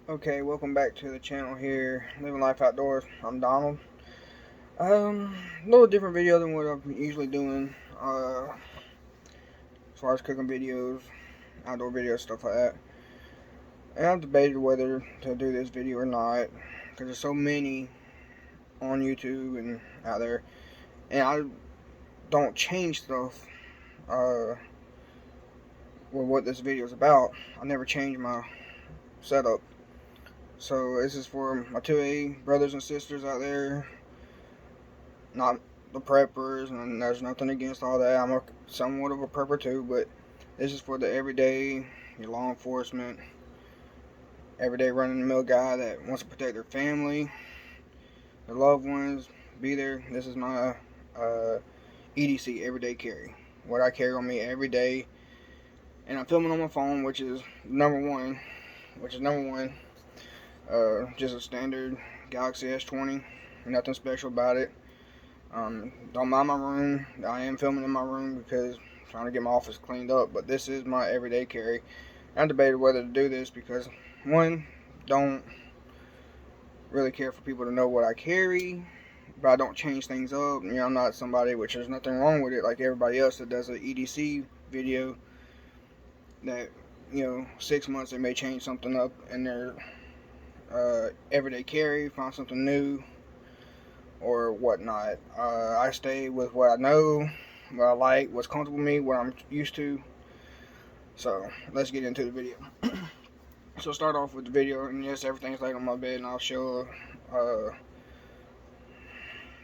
Okay, welcome back to the channel here, Living Life Outdoors. I'm Donald. A little different video than what I'm usually doing, as far as cooking videos, outdoor videos, stuff like that. And I've debated whether to do this video or not, because there's so many on YouTube and out there, and I don't change stuff, with what this video is about. I never change my setup. So this is for my 2A brothers and sisters out there, not the preppers, and there's nothing against all that. I'm somewhat of a prepper too, but this is for the everyday, your law enforcement, everyday running-the-mill guy that wants to protect their family, their loved ones, be there. This is my EDC, everyday carry. What I carry on me every day, and I'm filming on my phone, which is number one. Just a standard Galaxy S20, nothing special about it. Don't mind my room. I am filming in my room because I'm trying to get my office cleaned up, but this is my everyday carry. I debated whether to do this because, one, don't really care for people to know what I carry, but I don't change things up. I'm not somebody, which there's nothing wrong with it, like everybody else that does an EDC video that, 6 months they may change something up in their everyday carry, find something new or whatnot. I stay with what I know, what I like, what's comfortable with me, what I'm used to. So let's get into the video. So start off with the video, and yes, everything's laid on my bed, and I'll show a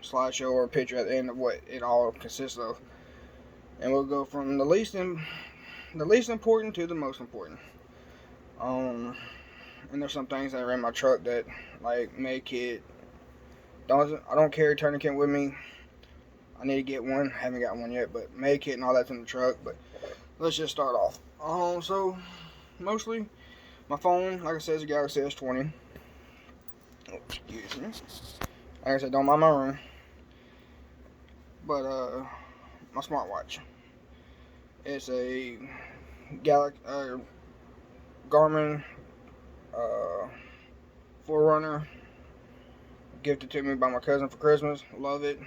slideshow or a picture at the end of what it all consists of. And we'll go from the least important to the most important. And there's some things that are in my truck that, like med kit. I don't carry tourniquet with me. I need to get one. Haven't got one yet, but med kit and all that's in the truck. But let's just start off. So mostly my phone, like I said, is a Galaxy S20. Oh, excuse me. Like I said, don't mind my room. But my smartwatch. It's a Garmin Forerunner, gifted to me by my cousin for Christmas. Love it.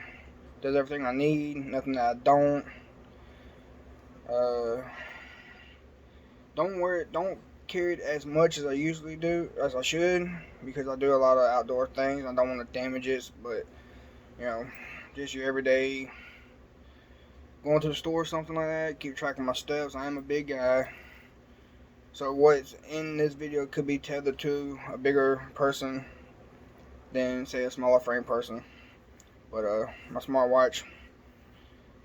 Does everything I need. Nothing that I don't. Don't wear it. Don't carry it as much as I usually do, as I should, because I do a lot of outdoor things. I don't want to damage it, but just your everyday going to the store or something like that. Keep track of my steps. I am a big guy, so what's in this video could be tethered to a bigger person than, say, a smaller frame person. But my smartwatch,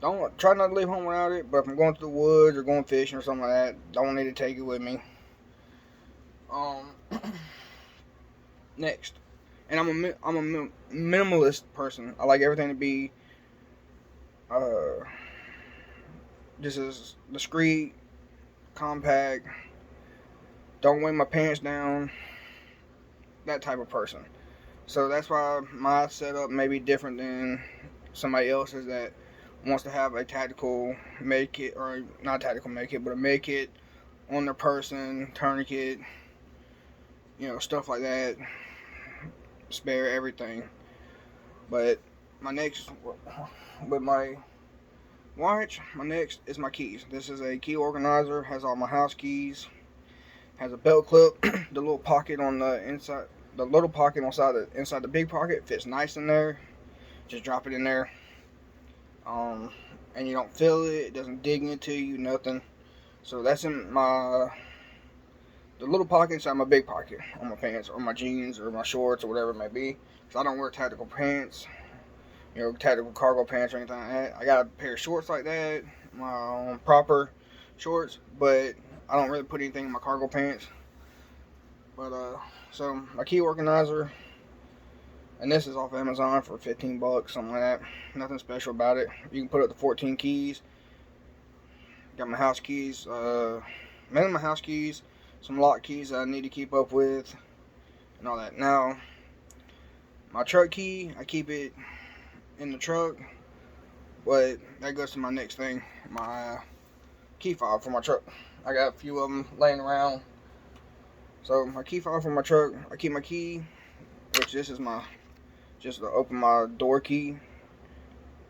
don't try not to leave home without it. But if I'm going to the woods or going fishing or something like that, don't need to take it with me. Next, and I'm a minimalist person. I like everything to be just as discreet, compact. Don't weigh my pants down. That type of person. So that's why my setup may be different than somebody else's that wants to have a tactical med kit, or not tactical med kit, but a med kit on their person, tourniquet, stuff like that, spare everything. But with my watch, my next is my keys. This is a key organizer, has all my house keys, has a belt clip, the little pocket on the inside. The little pocket inside the big pocket fits nice in there. Just drop it in there, and you don't feel it. It doesn't dig into you, nothing. So that's in the little pocket inside my big pocket on my pants or my jeans or my shorts or whatever it may be. Because I don't wear tactical pants, tactical cargo pants or anything like that. I got a pair of shorts like that, my proper shorts, but I don't really put anything in my cargo pants. But so my key organizer, and this is off Amazon for 15 bucks, something like that. Nothing special about it. You can put up to 14 keys. Got my house keys, mainly my house keys, some lock keys that I need to keep up with, and all that. Now, my truck key, I keep it in the truck, but that goes to my next thing, my key fob for my truck. I got a few of them laying around. So my key fob for my truck, I keep my key, which this is my, just to open my door key.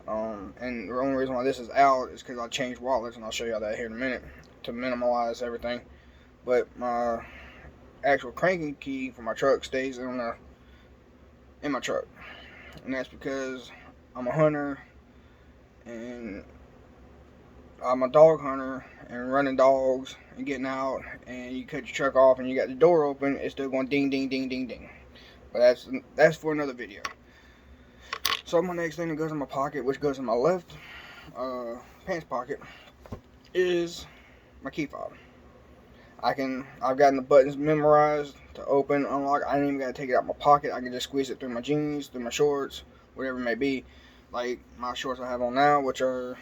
And the only reason why this is out is because I changed wallets, and I'll show you that here in a minute to minimize everything. But my actual cranking key for my truck stays in my truck, and that's because I'm a hunter and I'm a dog hunter and running dogs and getting out, and you cut your truck off and you got the door open, it's still going ding ding ding ding ding. But that's for another video. So my next thing that goes in my pocket, which goes in my left pants pocket, is my key fob. I've gotten the buttons memorized to open, unlock. I ain't even gotta take it out of my pocket. I can just squeeze it through my jeans, through my shorts, whatever it may be. Like my shorts I have on now, which are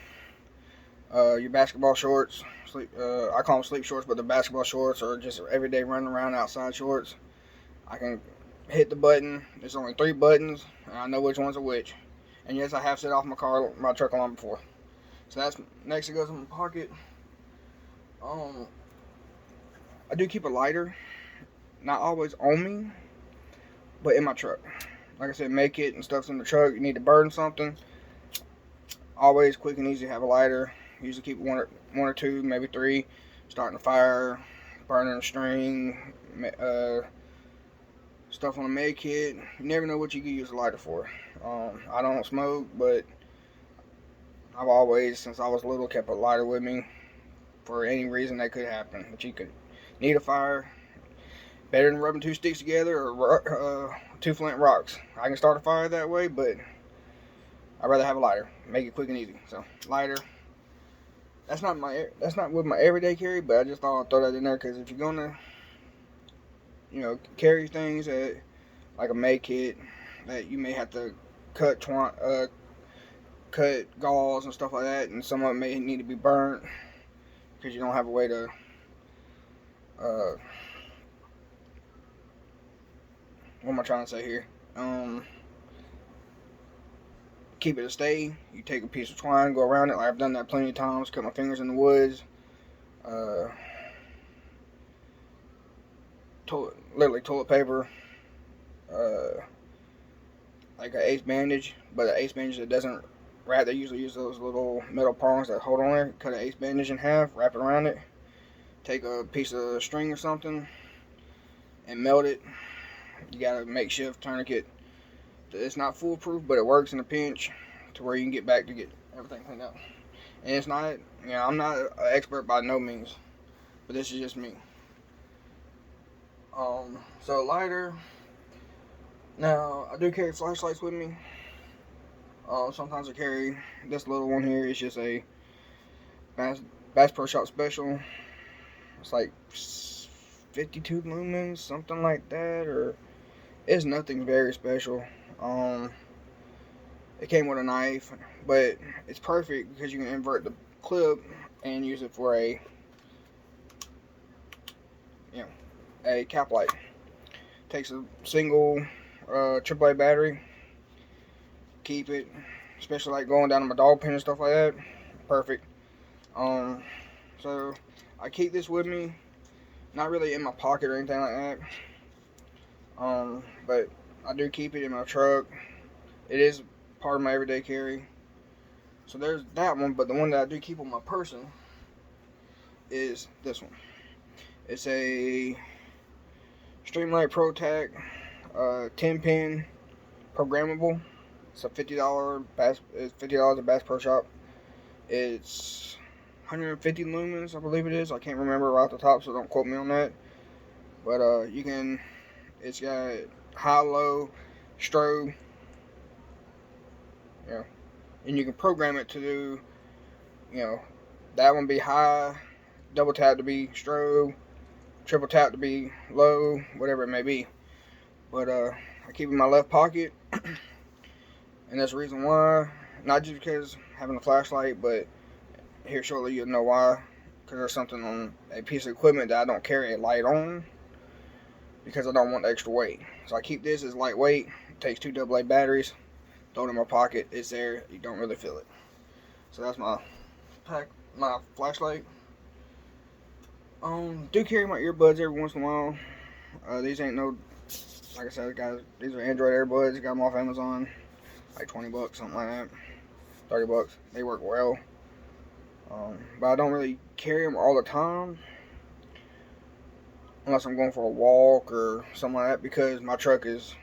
your basketball shorts. I call them sleep shorts, but the basketball shorts are just everyday running around outside shorts. I can hit the button. There's only 3 buttons, and I know which ones are which. And yes, I have set off my truck alarm before. So that's next. It goes in my pocket. I do keep a lighter, not always on me, but in my truck. Like I said, make it and stuff's in the truck. You need to burn something. Always quick and easy to have a lighter. Usually keep one or two, maybe 3, starting a fire, burning a string, stuff on a med kit. You never know what you can use a lighter for. I don't smoke, but I've always, since I was little, kept a lighter with me for any reason that could happen. But you could need a fire. Better than rubbing 2 sticks together or 2 flint rocks. I can start a fire that way, but I'd rather have a lighter. Make it quick and easy. So lighter. That's not with my everyday carry, but I just thought I'd throw that in there because if you're gonna, carry things like a med kit that you may have to cut gauze and stuff like that, and some of it may need to be burnt because you don't have a way to what am I trying to say here? Keep it a stay. You take a piece of twine, go around it. Like I've done that plenty of times. Cut my fingers in the woods. Literally toilet paper. Like an ace bandage, but an ace bandage that doesn't wrap. They usually use those little metal prongs that hold on there. Cut an ace bandage in half, wrap it around it. Take a piece of string or something and melt it. You got a makeshift tourniquet. It's not foolproof, but it works in a pinch to where you can get back to get everything cleaned up. And it's not, I'm not an expert by no means, but this is just me. So lighter. Now I do carry flashlights with me. Sometimes I carry this little one here. It's just a Bass Pro Shop special. It's like 52 lumens, something like that, or it's nothing very special. It came with a knife, but it's perfect because you can invert the clip and use it for a cap light. Takes a single AAA battery. Keep it, especially like going down to my dog pen and stuff like that. Perfect. So I keep this with me, not really in my pocket or anything like that. But I do keep it in my truck. It is part of my everyday carry. So there's that one, but the one that I do keep on my person is this one. It's a Streamlight Pro Tac 10-pin programmable. It's a $50 at Bass Pro Shop. It's 150 lumens, I believe it is. I can't remember right off the top, so don't quote me on that. But it's got high, low, strobe. Yeah. And you can program it to do, that one be high, double tap to be strobe, triple tap to be low, whatever it may be. But I keep it in my left pocket. And that's the reason why. Not just because having a flashlight, but here shortly you'll know why. Because there's something on a piece of equipment that I don't carry a light on. Because I don't want the extra weight. So I keep this as lightweight. It takes 2 AA batteries. Throw it in my pocket. It's there. You don't really feel it. So that's my flashlight. Do carry my earbuds every once in a while. These ain't no, like I said, guys, these are Android earbuds. I got them off Amazon, like 20 bucks, something like that, 30 bucks. They work well. But I don't really carry them all the time, unless I'm going for a walk or something like that, because my truck is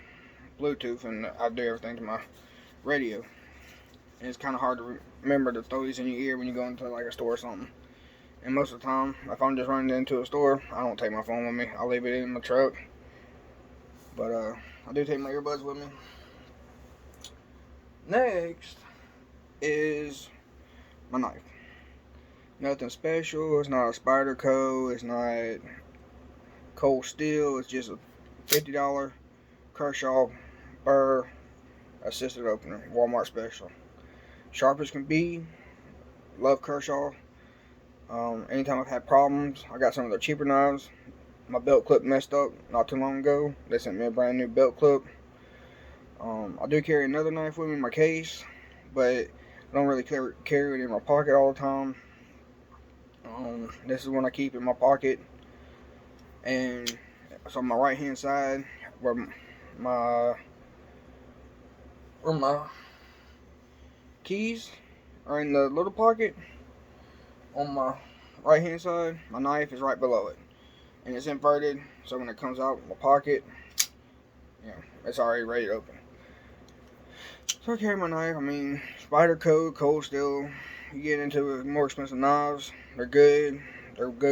Bluetooth and I do everything to my radio. And it's kind of hard to remember to throw these in your ear when you go into like a store or something. And most of the time, if I'm just running into a store, I don't take my phone with me. I'll leave it in my truck. But I do take my earbuds with me. Next is my knife. Nothing special. It's not a Spyderco. It's not cold steel. It's just a $50 Kershaw Burr assisted opener, Walmart special. Sharp as can be. Love Kershaw. Anytime I've had problems, I got some of their cheaper knives. My belt clip messed up not too long ago. They sent me a brand new belt clip. I do carry another knife with me in my case, but I don't really carry it in my pocket all the time. This is one I keep in my pocket, and so on my right hand side, where my keys are in the little pocket, on my right hand side, my knife is right below it, and it's inverted, so when it comes out of my pocket, it's already ready to open. So I carry my knife. I mean, Spyderco, cold steel. You get into more expensive knives, they're good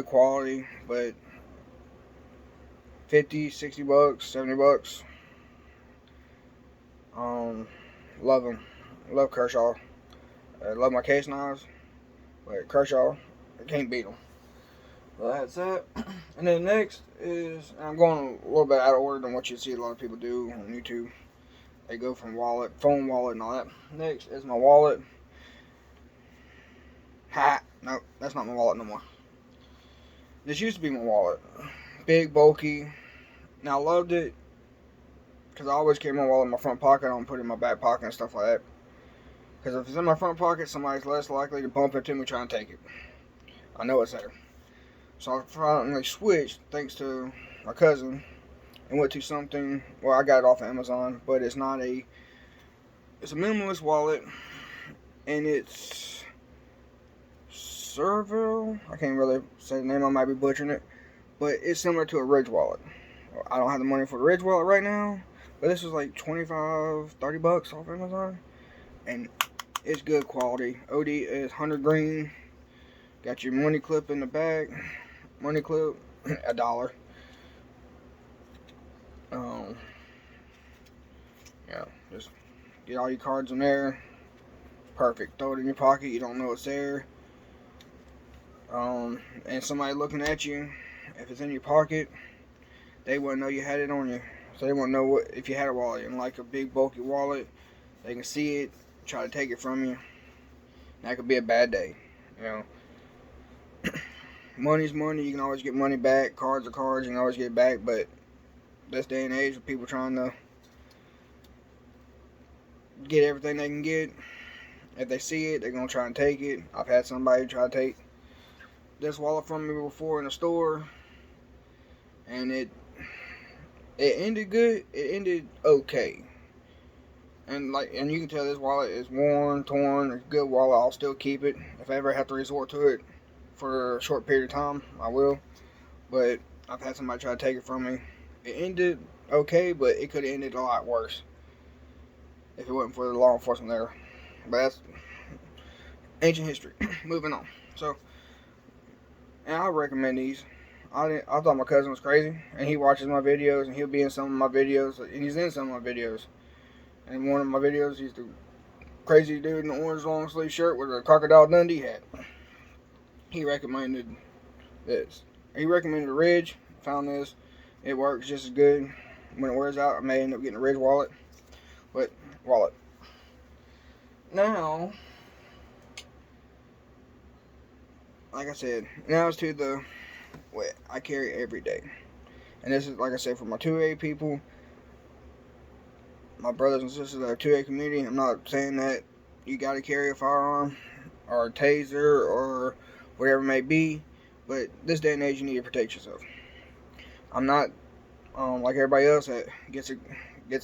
quality, but 50, 60 bucks, 70 bucks. Love them. Love Kershaw. Love my case knives, but Kershaw, I can't beat them. So that's that. And then next is, I'm going a little bit out of order than what you see a lot of people do on YouTube. They go from wallet, phone wallet, and all that. Next is my wallet. No, that's not my wallet no more. This used to be my wallet. Big, bulky. Now, I loved it because I always carry my wallet in my front pocket. I don't put it in my back pocket and stuff like that. Because if it's in my front pocket, somebody's less likely to bump into me trying to take it. I know it's there. So I finally switched, thanks to my cousin, and went to something. Well, I got it off of Amazon, but it's not a. It's a minimalist wallet, and it's Servo. I can't really say the name. I might be butchering it, but it's similar to a Ridge wallet. I don't have the money for the Ridge wallet right now, but this was like 25, 30 bucks off Amazon, and it's good quality. OD is 100 green. Got your money clip in the back. Money clip, $1. Yeah, just get all your cards in there. Perfect. Throw it in your pocket. You don't know it's there. And somebody looking at you, if it's in your pocket, they wouldn't know you had it on you. So they wouldn't know if you had a wallet. And like a big bulky wallet, they can see it, try to take it from you. That could be a bad day, you know. Money's money. You can always get money back. Cards are cards. You can always get it back. But this day and age, with people trying to get everything they can get, if they see it, they're going to try and take it. I've had somebody try to take this wallet from me before in the store, and it ended good. It ended okay. And you can tell this wallet is worn, torn. It's a good wallet. I'll still keep it. If I ever have to resort to it for a short period of time, I will. But I've had somebody try to take it from me. It ended okay, but it could have ended a lot worse if it wasn't for the law enforcement there. But that's ancient history. Moving on. So, and I recommend these. I thought my cousin was crazy, and he watches my videos, and he'll be in some of my videos, and he's in some of my videos. And in one of my videos, he's the crazy dude in the orange long sleeve shirt with a Crocodile Dundee hat. He recommended this. He recommended a Ridge. Found this. It works just as good. When it wears out, I may end up getting a Ridge wallet. But, wallet. Now, like I said, now it's to what I carry every day. And this is, like I said, for my 2A people, my brothers and sisters that are 2A community. I'm not saying that you got to carry a firearm or a taser or whatever it may be, but this day and age, you need to protect yourself. I'm not Like everybody else that gets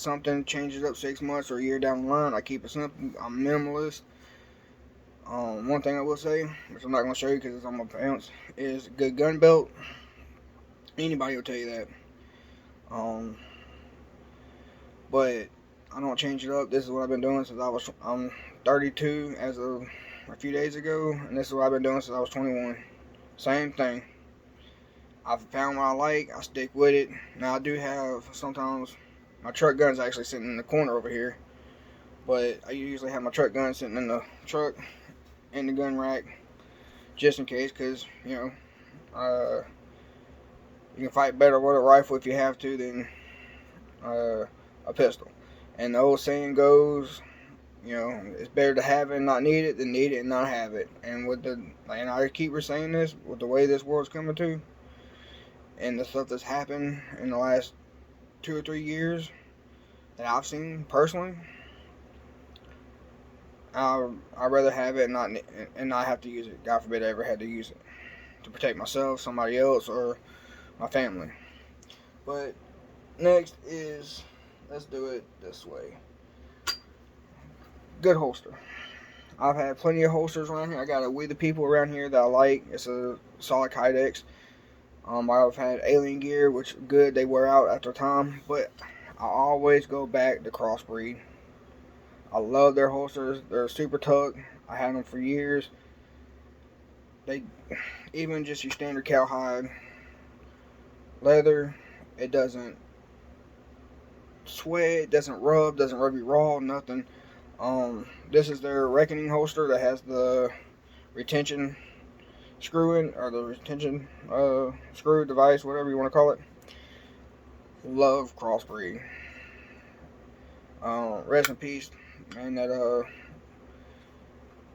something, changes up 6 months or a year down the line. I keep it simple. I'm minimalist. One thing I will say, which I'm not going to show you because it's on my pants, is a good gun belt. Anybody will tell you that. Um, but I don't change it up. This is what I've been doing since I'm 32 as of a few days ago, and this is what I've been doing since I was 21. Same thing. I've found what I like. I stick with it. Now I do have sometimes my truck gun's actually sitting in the corner over here, but I usually have my truck gun sitting in the truck in the gun rack just in case, because you can fight better with a rifle if you have to than a pistol. And the old saying goes, it's better to have it and not need it than need it and not have it. And and I keep saying this, with the way this world's coming to, and the stuff that's happened in the last 2 or 3 years that I've seen personally, I'd rather have it and not have to use it. God forbid I ever had to use it to protect myself, somebody else, or my family. But next is, let's do it this way. Good holster. I've had plenty of holsters around here. I got a We the People around here that I like. It's a solid Kydex. I've had Alien Gear, which good, they wear out after time, but I always go back to Crossbreed. I love their holsters. They're super tuck. I had them for years. They, even just your standard cowhide leather, it doesn't sweat, it doesn't rub you raw, nothing. This is their Reckoning holster that has the retention screw in, or the retention screw device, whatever you want to call it. Love Crossbreed. Rest in peace, man. That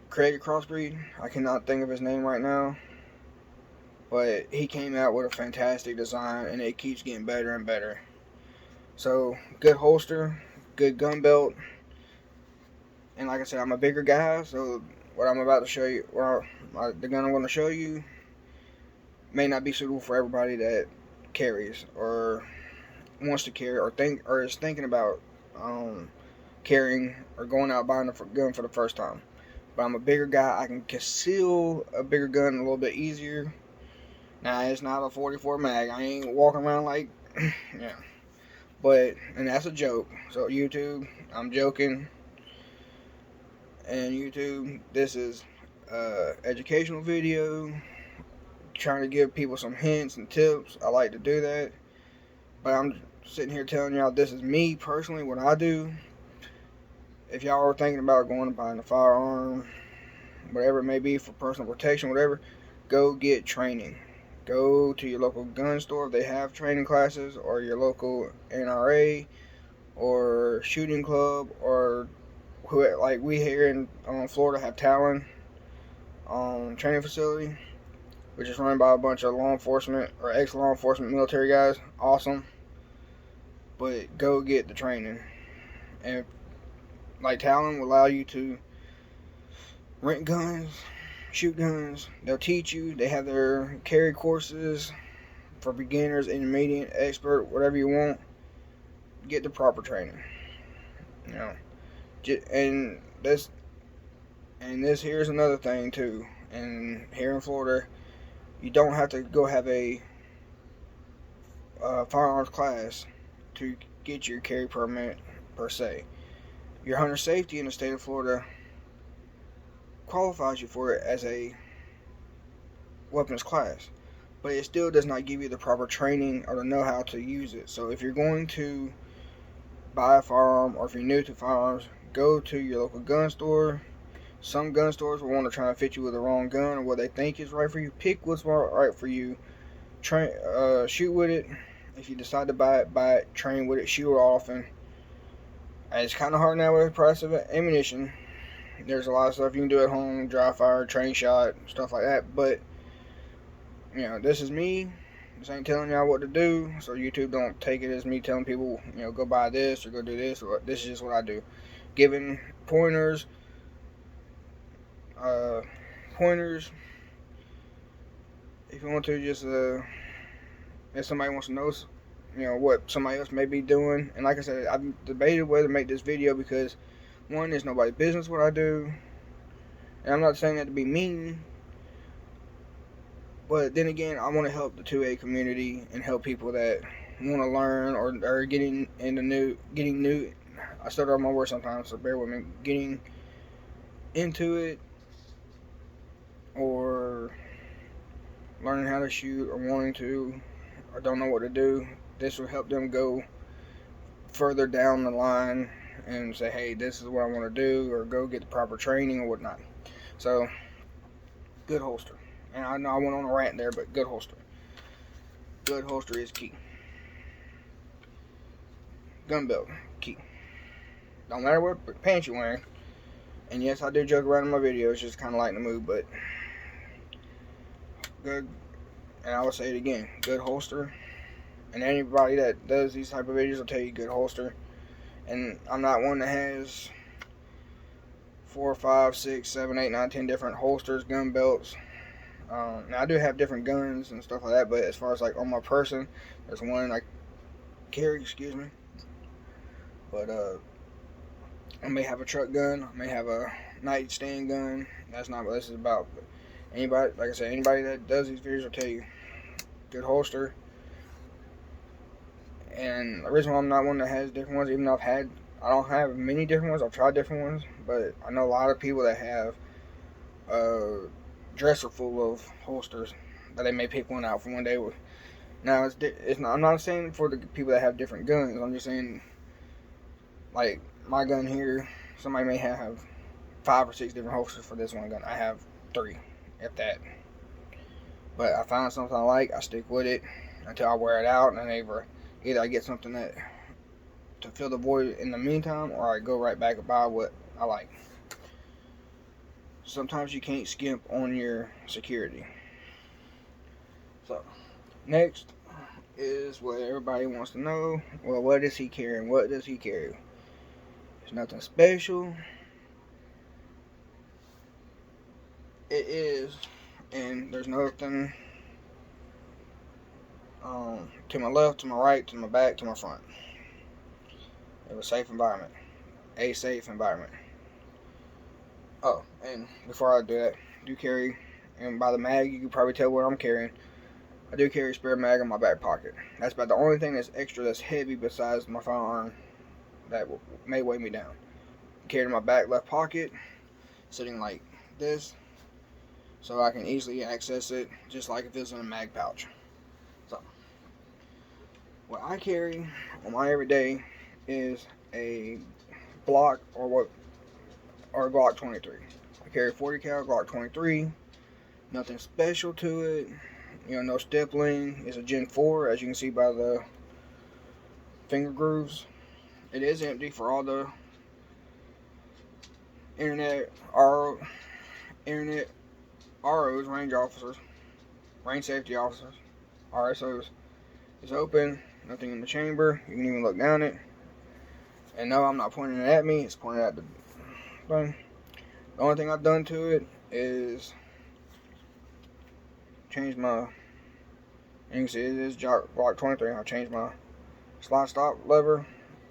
created Crossbreed. I cannot think of his name right now, but he came out with a fantastic design, and it keeps getting better and better. So, good holster, good gun belt, and like I said, I'm a bigger guy, so what I'm about to show you, the gun I'm going to show you, may not be suitable for everybody that carries or wants to carry or is thinking about carrying or going out buying a gun for the first time. But I'm a bigger guy. I can conceal a bigger gun a little bit easier. Now, it's not a 44 mag. I ain't walking around like, yeah. And that's a joke. So YouTube, I'm joking. And YouTube, this is educational video, trying to give people some hints and tips. I like to do that, but I'm sitting here telling y'all this is me personally, what I do. If y'all are thinking about going and buying a firearm, whatever it may be, for personal protection, whatever, go get training. Go to your local gun store if they have training classes, or your local NRA or shooting club, or like we here in Florida have Talon training facility, which is run by a bunch of law enforcement or ex-law enforcement military guys. Awesome. But go get the training. And like Talon will allow you to rent guns, shoot guns. They'll teach you. They have their carry courses for beginners, intermediate, expert, whatever you want. Get the proper training. And this here's another thing too. And here in Florida, you don't have to go have a firearms class to get your carry permit per se. Your hunter safety in the state of Florida qualifies you for it as a weapons class, but it still does not give you the proper training or the know-how to use it. So if you're going to buy a firearm, or if you're new to firearms, go to your local gun store. Some gun stores will want to try and fit you with the wrong gun or what they think is right for you. Pick what's right for you. Shoot with it. If you decide to buy it, train with it, shoot it often. And it's kind of hard now with the price of ammunition. There's a lot of stuff you can do at home, dry fire, train shot, stuff like that. But, this is me. This ain't telling y'all what to do, so YouTube don't take it as me telling people, go buy this or go do this. This is just what I do. Giving pointers. If you want to, just if somebody wants to know what somebody else may be doing. And like I said, I've debated whether to make this video because one, it's nobody's business what I do, and I'm not saying that to be mean, but then again, I want to help the 2A community and help people that want to learn or getting new. I stutter on my words sometimes, so bear with me. Getting into it or learning how to shoot or wanting to or don't know what to do. This will help them go further down the line and say, hey, this is what I want to do, or go get the proper training or whatnot. So, good holster. And I know I went on a rant there, but good holster. Good holster is key. Gun belt, key. Don't matter what pants you're wearing. And yes, I do joke around in my videos, just kind of lighten the mood, but good. And I will say it again, good holster. And anybody that does these type of videos will tell you good holster. And I'm not one that has 4, 5, 6, 7, 8, 9, 10 different holsters, gun belts. Now I do have different guns and stuff like that, but as far as like on my person, there's one I carry, excuse me. But I may have a truck gun, I may have a nightstand gun. That's not what this is about. But anybody, like I said, anybody that does these videos will tell you good holster. And the reason why I'm not one that has different ones, even though I don't have many different ones. I've tried different ones, but I know a lot of people that have a dresser full of holsters that they may pick one out for one day. Now it's not. I'm not saying for the people that have different guns. I'm just saying, like my gun here, somebody may have 5 or 6 different holsters for this one gun. I have 3, if that. But I find something I like, I stick with it until I wear it out, and either I get something that to fill the void in the meantime, or I go right back and buy what I like. Sometimes you can't skimp on your security. So, next is what everybody wants to know. Well, what is he carrying? What does he carry? There's nothing special. It is, and there's nothing to my left, to my right, to my back, to my front. It was a safe environment. A safe environment. Oh, and before I do that, I do carry, and by the mag, you can probably tell what I'm carrying. I do carry a spare mag in my back pocket. That's about the only thing that's extra, that's heavy besides my firearm that may weigh me down. I carry it in my back left pocket, sitting like this, so I can easily access it, just like if it's in a mag pouch. So, what I carry on my everyday is a Glock or Glock 23. I carry a 40 cal Glock 23. Nothing special to it. No stippling. It's a Gen 4, as you can see by the finger grooves. It is empty for all the internet ROs, range officers, range safety officers, RSOs. It's open. Nothing in the chamber. You can even look down it. And no, I'm not pointing it at me. It's pointed at the thing. The only thing I've done to it is change my, you can see it is Glock 23. I changed my slide stop lever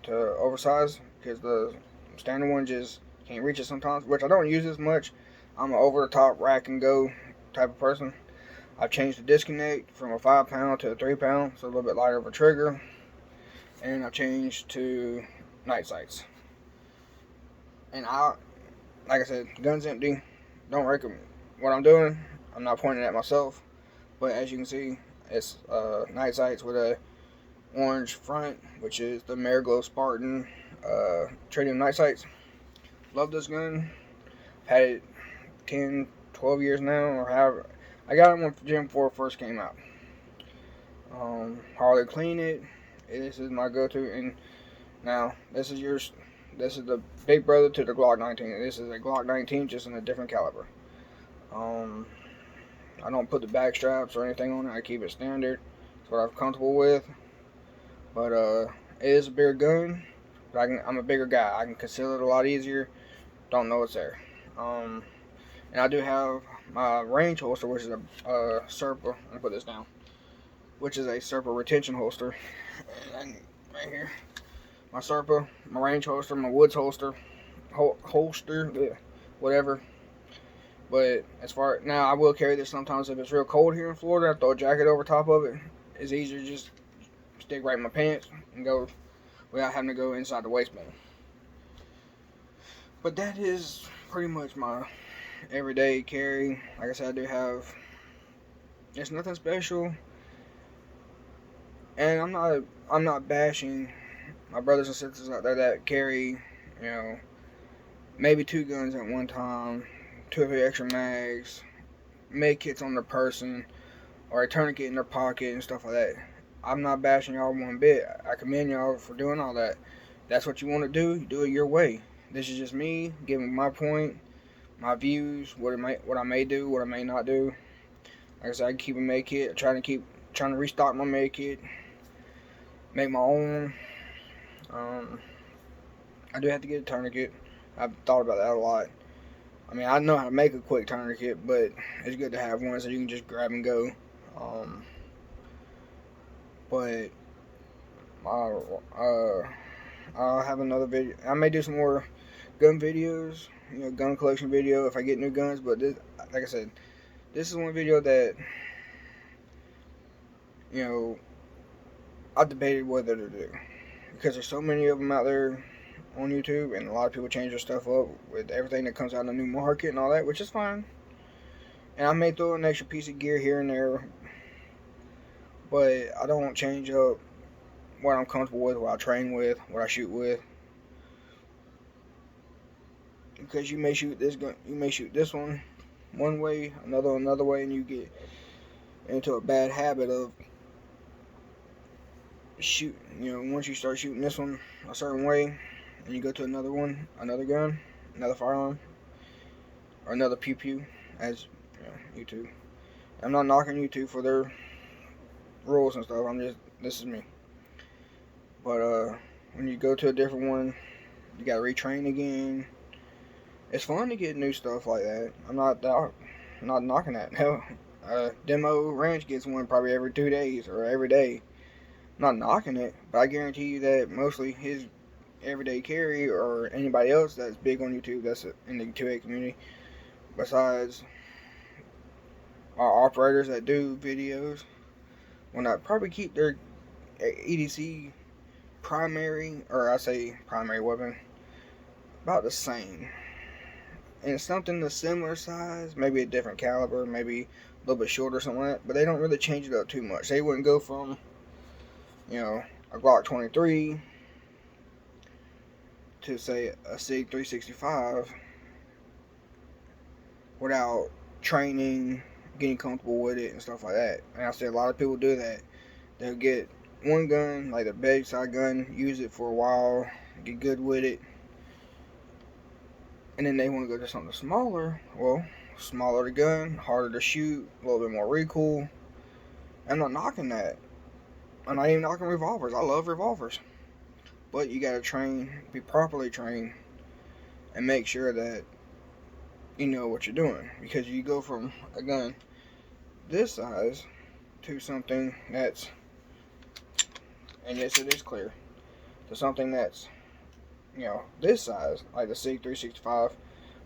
to oversized because the standard one just can't reach it sometimes, which I don't use as much. I'm an over the top rack and go type of person. I've changed the disconnect from a 5 pound to a 3 pound, so a little bit lighter of a trigger. And I've changed to night sights. And like I said, gun's empty. Don't recommend what I'm doing. I'm not pointing at myself, but as you can see, it's night sights with a orange front, which is the Mariglow Spartan Tritium night sights. Love this gun. Had it 10, 12 years now, or however. I got it when Gen 4 first came out. Hardly clean it. This is my go-to. And now this is the big brother to the Glock 19. This is a Glock 19, just in a different caliber. I don't put the back straps or anything on it. I keep it standard. It's what I'm comfortable with. But it is a bigger gun. But I'm a bigger guy. I can conceal it a lot easier. Don't know it's there. And I do have my range holster, which is a Serpa. I'm gonna put this down. which is a Serpa retention holster. And right here, my Serpa, my range holster, my woods holster, holster, yeah, whatever. But as far now, I will carry this sometimes if it's real cold here in Florida. I throw a jacket over top of it. It's easier to just stick right in my pants and go without having to go inside the waistband. But that is pretty much my everyday carry. Like I said, I do have. It's nothing special, and I'm not bashing my brothers and sisters out there that carry, maybe 2 guns at one time, 2 or 3 extra mags, med kits on their person, or a tourniquet in their pocket and stuff like that. I'm not bashing y'all one bit. I commend y'all for doing all that. That's what you want to do. You do it your way. This is just me giving my point, my views, what I may do, what I may not do. Like I said, I can keep a med kit. I'm trying to restock my med kit, make my own. I do have to get a tourniquet. I've thought about that a lot. I mean, I know how to make a quick tourniquet, but it's good to have one so you can just grab and go. But I'll have another video. I may do some more gun videos, gun collection video if I get new guns. But this, like I said, this is one video that, I debated whether to do, because there's so many of them out there on YouTube, and a lot of people change their stuff up with everything that comes out in the new market and all that, which is fine. And I may throw an extra piece of gear here and there, but I don't change up what I'm comfortable with, what I train with, what I shoot with. Because you may shoot this gun, you may shoot this one way, another way, and you get into a bad habit of shoot. Once you start shooting this one a certain way, and you go to another one, another gun, another firearm, or another pew pew, as YouTube. I'm not knocking YouTube for their rules and stuff. This is me. But when you go to a different one, you gotta retrain again. It's fun to get new stuff like that. I'm not knocking that. Hell, Demo Ranch gets one probably every 2 days or every day. I'm not knocking it, but I guarantee you that mostly his everyday carry or anybody else that's big on YouTube that's in the 2A community, besides our operators that do videos, will not probably keep their EDC primary weapon about the same. And something the similar size, maybe a different caliber, maybe a little bit shorter or something like that, but they don't really change it up too much. They wouldn't go from, a Glock 23 to, say, a SIG 365 without training, getting comfortable with it and stuff like that. And I say a lot of people do that. They'll get one gun, like the bedside gun, use it for a while, get good with it, and then they want to go to something smaller. Well, smaller the gun, harder to shoot, a little bit more recoil. I'm not knocking that. I'm not even knocking revolvers. I love revolvers. But you gotta be properly trained, and make sure that you know what you're doing. Because you go from a gun this size to something that's, and yes, it is clear, to something that's, this size, like the SIG 365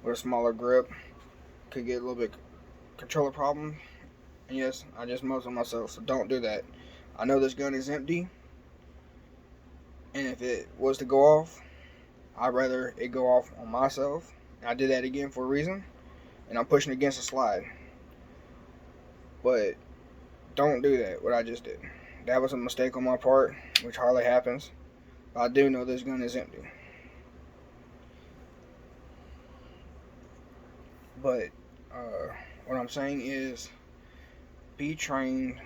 with a smaller grip, could get a little bit controller problem. And yes, I just muzzle myself, so don't do that. I know this gun is empty, and if it was to go off, I'd rather it go off on myself. I did that again for a reason, and I'm pushing against a slide. But don't do that, what I just did. That was a mistake on my part, which hardly happens. But I do know this gun is empty. But what I'm saying is, be trained,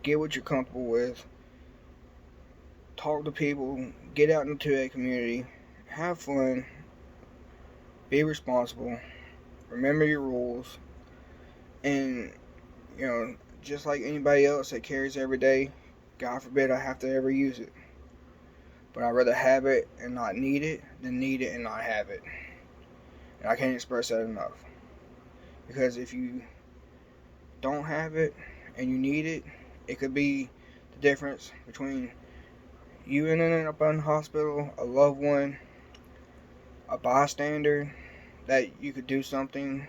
get what you're comfortable with, talk to people, get out into a community, have fun, be responsible, remember your rules, and just like anybody else that carries every day, God forbid I have to ever use it. But I'd rather have it and not need it than need it and not have it. And I can't express that enough. Because if you don't have it and you need it It could be the difference between you ending up in the hospital, a loved one, a bystander that you could do something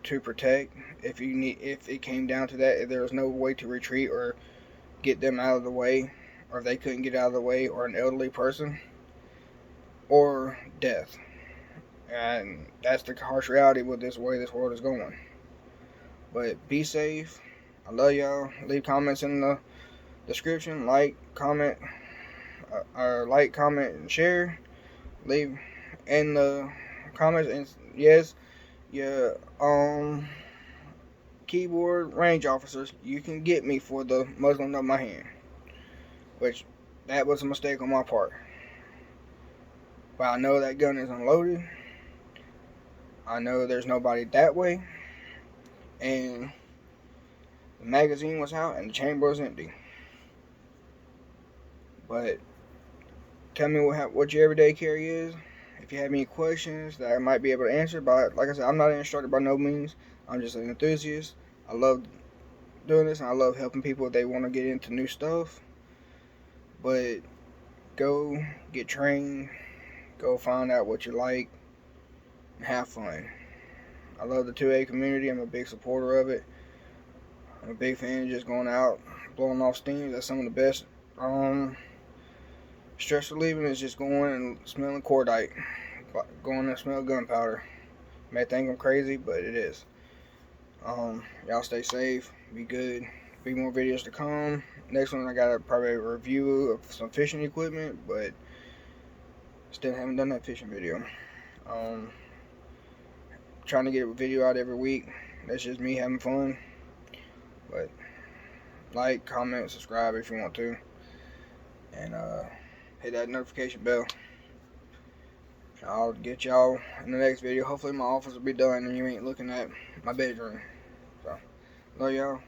to protect if it came down to that, if there was no way to retreat or get them out of the way, or if they couldn't get out of the way, or an elderly person, or death. And that's the harsh reality with this way this world is going. But be safe. I love y'all. Leave comments in the description. Like, comment, and share. Leave in the comments. And yes, yeah, keyboard range officers, you can get me for the muzzling of my hand, which that was a mistake on my part. But I know that gun is unloaded. I know there's nobody that way, and the magazine was out and the chamber was empty. But tell me what your everyday carry is. If you have any questions that I might be able to answer, but like I said, I'm not an instructor by no means. I'm just an enthusiast. I love doing this, and I love helping people if they want to get into new stuff. But go get trained, go find out what you like, and have fun. I love the 2A community. I'm a big supporter of it. I'm a big fan of just going out, blowing off steam. That's some of the best stress relieving is just going and smelling cordite, going and smell gunpowder. You may think I'm crazy, but it is. Y'all stay safe, be good. Be more videos to come. Next one I got probably a review of some fishing equipment, but still haven't done that fishing video. Trying to get a video out every week. That's just me having fun. But like, comment, subscribe if you want to, and hit that notification bell. I'll get y'all in the next video. Hopefully my office will be done and you ain't looking at my bedroom. So, love y'all.